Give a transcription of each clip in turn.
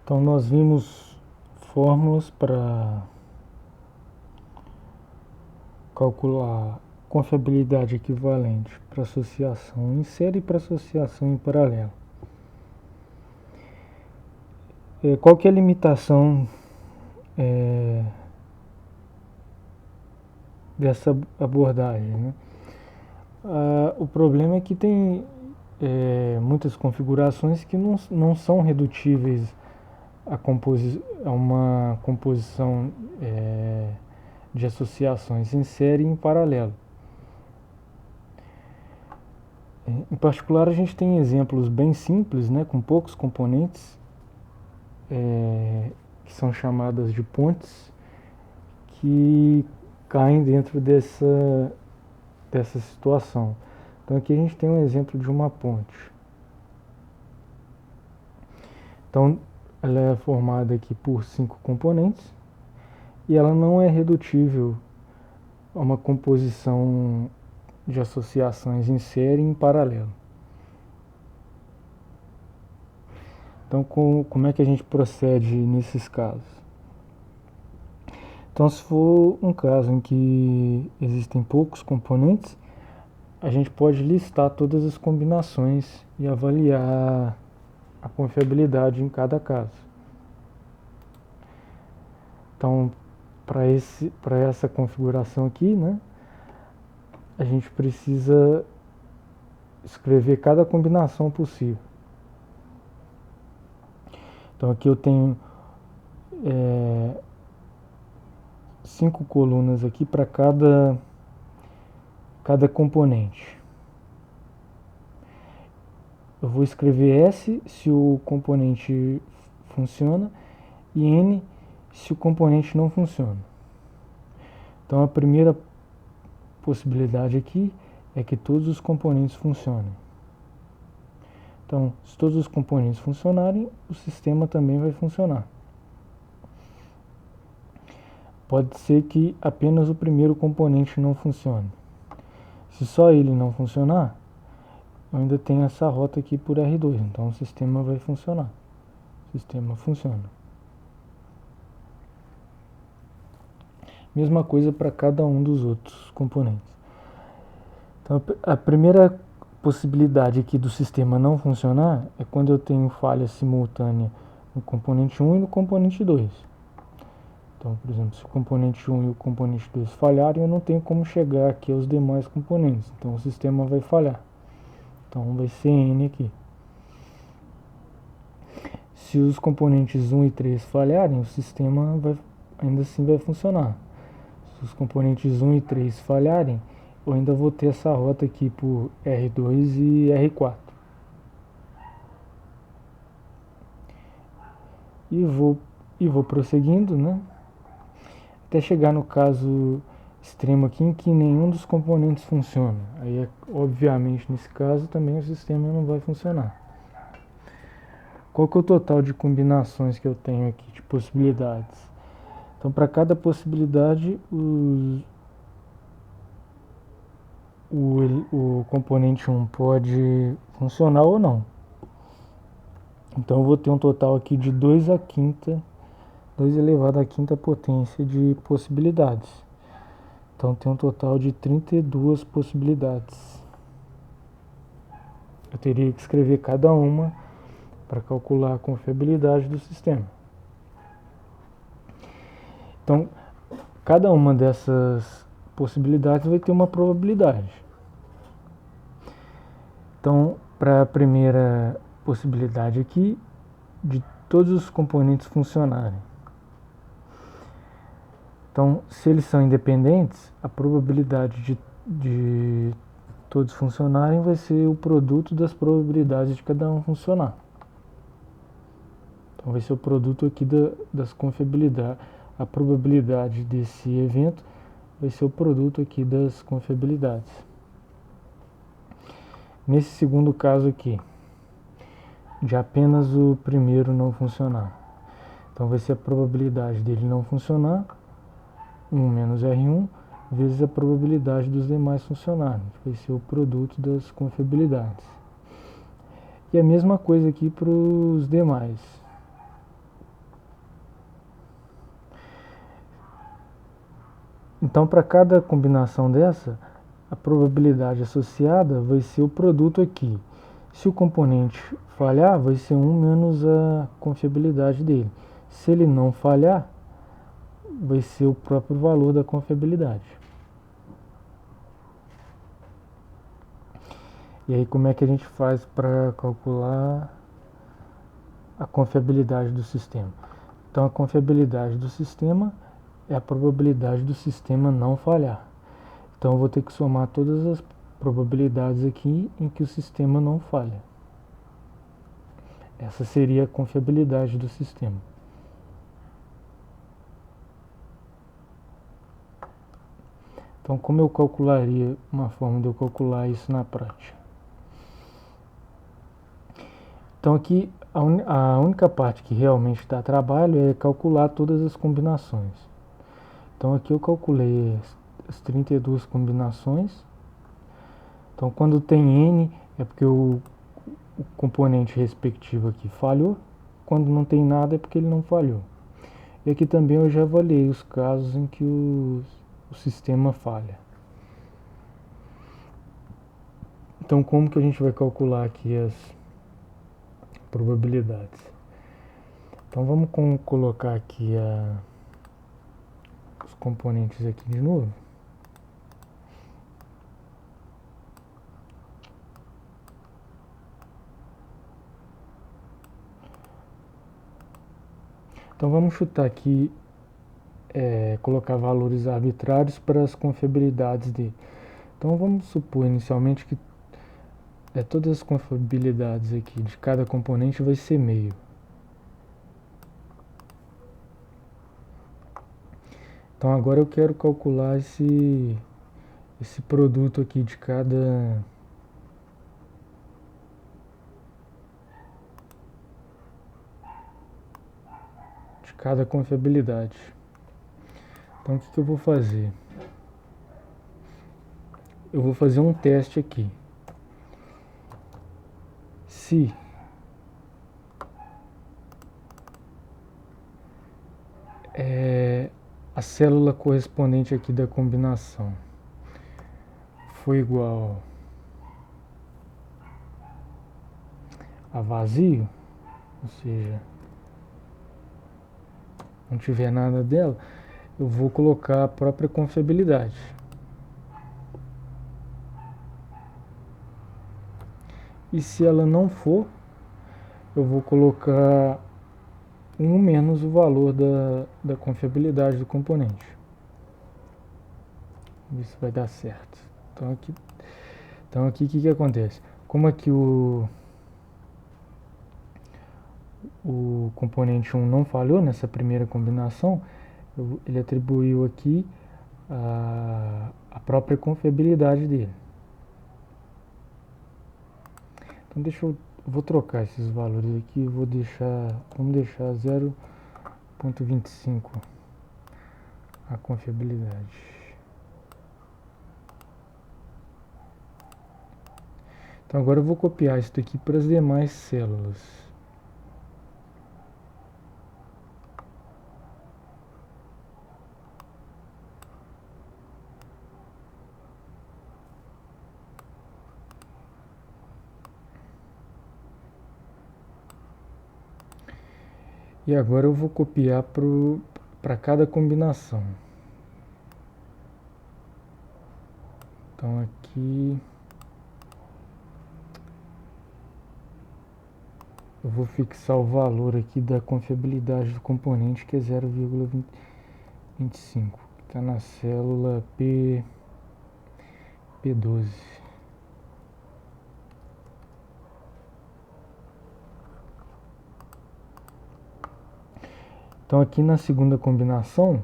Então nós vimos fórmulas para calcular confiabilidade equivalente para associação em série e para associação em paralelo. Qual que é a limitação dessa abordagem, né? O problema é que tem muitas configurações que não são redutíveis a uma composição de associações em série e em paralelo. Em particular, a gente tem exemplos bem simples, né, com poucos componentes, que são chamadas de pontes, que caem dentro dessa situação. Então aqui a gente tem um exemplo de uma ponte. Então ela é formada aqui por 5 componentes e ela não é redutível a uma composição de associações em série e em paralelo. Então como é que a gente procede nesses casos? Então, se for um caso em que existem poucos componentes, a gente pode listar todas as combinações e avaliar a confiabilidade em cada caso. Então, para essa configuração aqui, né, a gente precisa escrever cada combinação possível. Então, aqui eu tenho 5 colunas aqui para cada componente. Eu vou escrever S se o componente funciona e N se o componente não funciona. Então a primeira possibilidade aqui é que todos os componentes funcionem. Então, se todos os componentes funcionarem, o sistema também vai funcionar. Pode ser que apenas o primeiro componente não funcione. Se só ele não funcionar, eu ainda tenho essa rota aqui por R2, então o sistema vai funcionar. O sistema funciona. Mesma coisa para cada um dos outros componentes. Então, a primeira possibilidade aqui do sistema não funcionar é quando eu tenho falha simultânea no componente 1 e no componente 2. Então, por exemplo, se o componente 1 e o componente 2 falharem, eu não tenho como chegar aqui aos demais componentes. Então, o sistema vai falhar. Então, vai ser N aqui. Se os componentes 1 e 3 falharem, o sistema ainda assim vai funcionar. Se os componentes 1 e 3 falharem, eu ainda vou ter essa rota aqui por R2 e R4. E vou prosseguindo, né? Até chegar no caso extremo aqui em que nenhum dos componentes funciona. Aí, obviamente, nesse caso também o sistema não vai funcionar. Qual que é o total de combinações que eu tenho aqui, de possibilidades? Então, para cada possibilidade, o componente 1 pode funcionar ou não. Então, eu vou ter um total aqui de 2 elevado à quinta potência de possibilidades. Então, tem um total de 32 possibilidades. Eu teria que escrever cada uma para calcular a confiabilidade do sistema. Então, cada uma dessas possibilidades vai ter uma probabilidade. Então, para a primeira possibilidade aqui, de todos os componentes funcionarem. Então, se eles são independentes, a probabilidade de todos funcionarem vai ser o produto das probabilidades de cada um funcionar. Então, vai ser o produto aqui das confiabilidades. A probabilidade desse evento vai ser o produto aqui das confiabilidades. Nesse segundo caso aqui, de apenas o primeiro não funcionar. Então vai ser a probabilidade dele não funcionar, 1 menos R1, vezes a probabilidade dos demais funcionarem, que vai ser o produto das confiabilidades. E a mesma coisa aqui para os demais. Então, para cada combinação dessa, a probabilidade associada vai ser o produto aqui. Se o componente falhar, vai ser 1 menos a confiabilidade dele. Se ele não falhar, vai ser o próprio valor da confiabilidade. E aí, como é que a gente faz para calcular a confiabilidade do sistema? Então, a confiabilidade do sistema é a probabilidade do sistema não falhar. Então, eu vou ter que somar todas as probabilidades aqui em que o sistema não falha. Essa seria a confiabilidade do sistema. Então, como eu calcularia uma forma de eu calcular isso na prática? Então, aqui a única parte que realmente dá trabalho é calcular todas as combinações. Então, aqui eu calculei as 32 combinações. Então, quando tem N, é porque o componente respectivo aqui falhou. Quando não tem nada, é porque ele não falhou. E aqui também eu já avaliei os casos em que o sistema falha. Então, como que a gente vai calcular aqui as probabilidades? Então, vamos colocar aqui os componentes aqui de novo. Então, vamos chutar aqui, colocar valores arbitrários para as confiabilidades dele. Então, vamos supor inicialmente que todas as confiabilidades aqui de cada componente vai ser meio. Então, agora eu quero calcular esse produto aqui de cada confiabilidade. Então, o que eu vou fazer? Eu vou fazer um teste aqui. Se a célula correspondente aqui da combinação foi igual a vazio, ou seja, não tiver nada dela, eu vou colocar a própria confiabilidade. E se ela não for, eu vou colocar 1 menos o valor da confiabilidade do componente. Isso vai dar certo. Então aqui o que acontece? Como aqui o componente 1 não falhou nessa primeira combinação, ele atribuiu aqui a própria confiabilidade dele. Então vou trocar esses valores aqui, vamos deixar 0,25 a confiabilidade. Então agora eu vou copiar isso daqui para as demais células. E agora eu vou copiar para cada combinação. Então aqui eu vou fixar o valor aqui da confiabilidade do componente, que é 0,25. Está na célula P12. Então aqui na segunda combinação,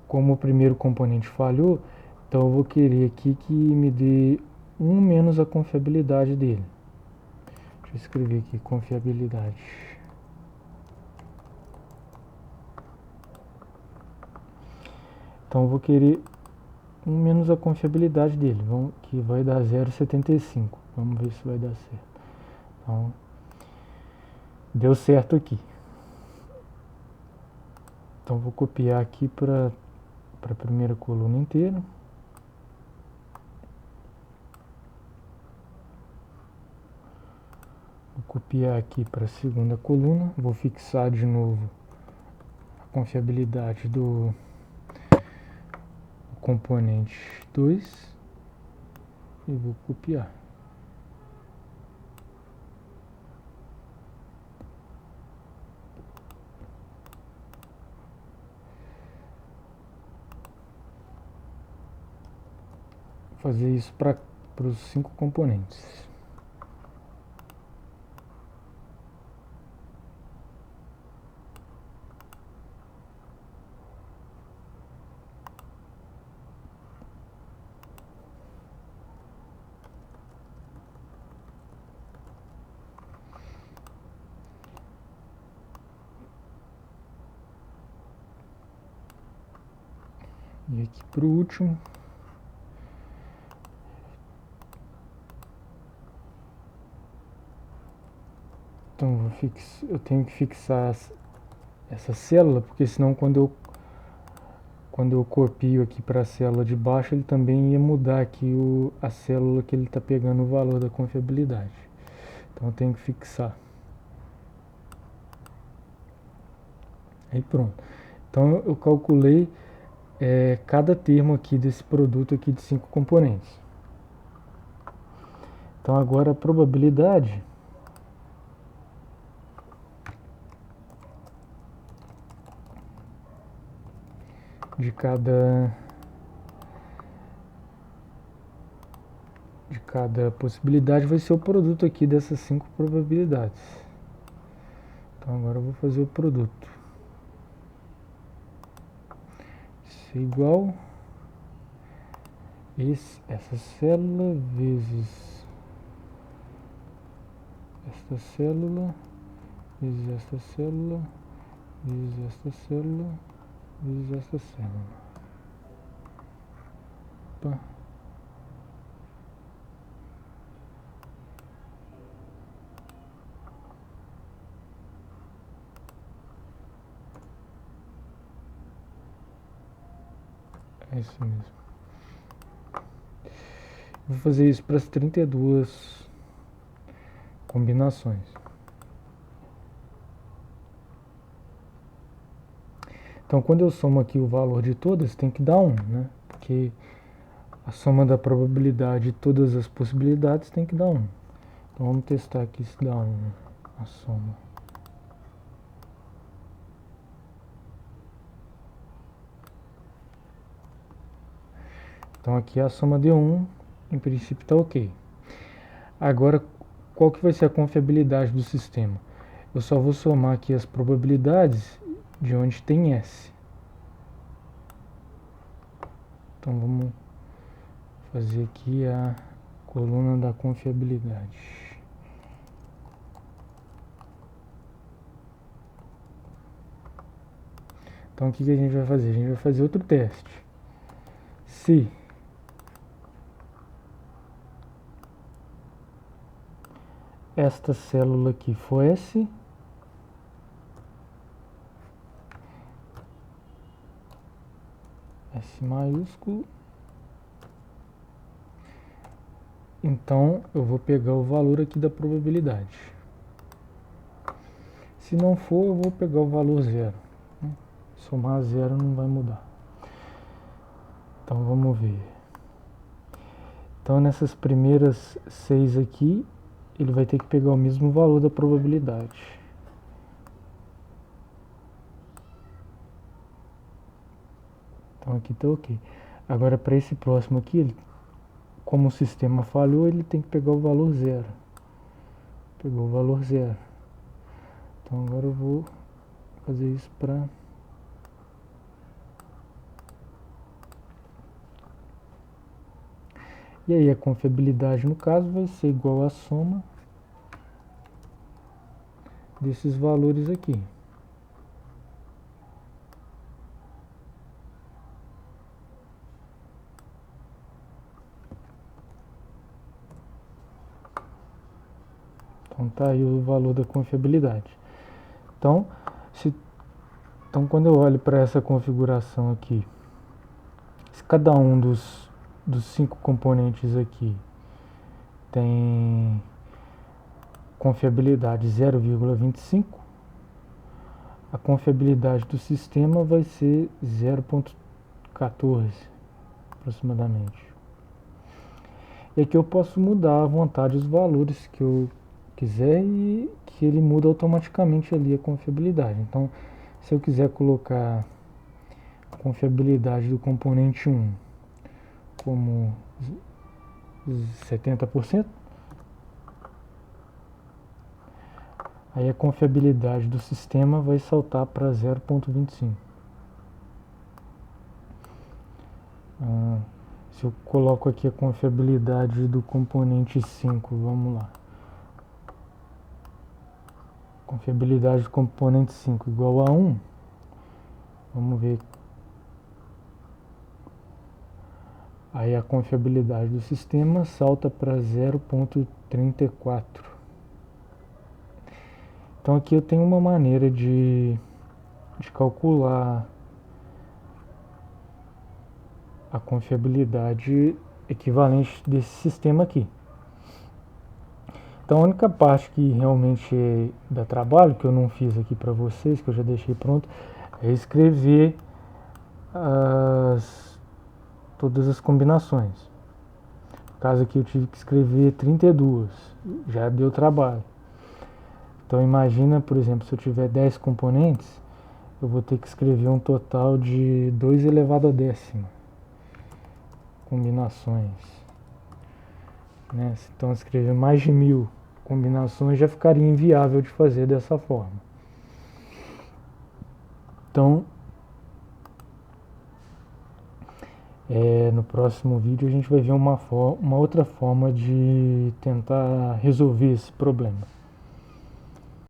como o primeiro componente falhou, então eu vou querer aqui que me dê 1 menos a confiabilidade dele. Deixa eu escrever aqui, confiabilidade. Então eu vou querer 1 menos a confiabilidade dele, que vai dar 0,75. Vamos ver se vai dar certo. Então, deu certo aqui. Então vou copiar aqui para para a primeira coluna inteira. Vou copiar aqui para a segunda coluna. Vou fixar de novo a confiabilidade do componente 2 e vou copiar. Fazer isso para os 5 componentes. E aqui para o último, então eu tenho que fixar essa célula, porque senão quando eu copio aqui para a célula de baixo, ele também ia mudar aqui a célula que ele está pegando o valor da confiabilidade. Então eu tenho que fixar. Aí pronto. Então eu calculei cada termo aqui desse produto aqui de 5 componentes. Então agora a probabilidade de cada possibilidade vai ser o produto aqui dessas 5 probabilidades. Então agora eu vou fazer o produto. Isso é igual essa célula vezes esta célula vezes esta célula vezes esta célula vezes esta célula. Opa. É isso mesmo. Vou fazer isso para as 32 combinações. Então, quando eu somo aqui o valor de todas, tem que dar 1, né? Porque a soma da probabilidade de todas as possibilidades tem que dar 1. Então, vamos testar aqui se dá 1, a soma. Então, aqui a soma deu 1, em princípio está ok. Agora, qual que vai ser a confiabilidade do sistema? Eu só vou somar aqui as probabilidades de onde tem S. Então vamos fazer aqui a coluna da confiabilidade. Então o que a gente vai fazer? A gente vai fazer outro teste. Se esta célula aqui for S, S maiúsculo, então eu vou pegar o valor aqui da probabilidade. Se não for, eu vou pegar o valor 0. Somar 0 não vai mudar. Então vamos ver. Então nessas primeiras 6 aqui, ele vai ter que pegar o mesmo valor da probabilidade. Então aqui está ok. Agora para esse próximo aqui, como o sistema falhou, ele tem que pegar o valor 0. Pegou o valor 0. Então agora eu vou fazer isso para... E aí a confiabilidade no caso vai ser igual à soma desses valores aqui. Então tá aí o valor da confiabilidade. Então quando eu olho para essa configuração aqui, Se cada um dos 5 componentes aqui tem confiabilidade 0,25, a confiabilidade do sistema vai ser 0,14 aproximadamente. E aqui eu posso mudar à vontade os valores que eu quiser e que ele muda automaticamente ali a confiabilidade. Então, se eu quiser colocar a confiabilidade do componente 1 como 70%, aí a confiabilidade do sistema vai saltar para 0,25. Se eu coloco aqui a confiabilidade do componente 5, vamos lá. Confiabilidade do componente 5 igual a 1. Vamos ver. Aí a confiabilidade do sistema salta para 0,34. Então aqui eu tenho uma maneira de calcular a confiabilidade equivalente desse sistema aqui. Então a única parte que realmente dá trabalho, que eu não fiz aqui para vocês, que eu já deixei pronto, é escrever todas as combinações. No caso aqui eu tive que escrever 32, já deu trabalho. Então imagina, por exemplo, se eu tiver 10 componentes, eu vou ter que escrever um total de 2 elevado a décima combinações. Né? Então escrever mais de 1000 combinações já ficaria inviável de fazer dessa forma. Então, no próximo vídeo a gente vai ver uma outra forma de tentar resolver esse problema.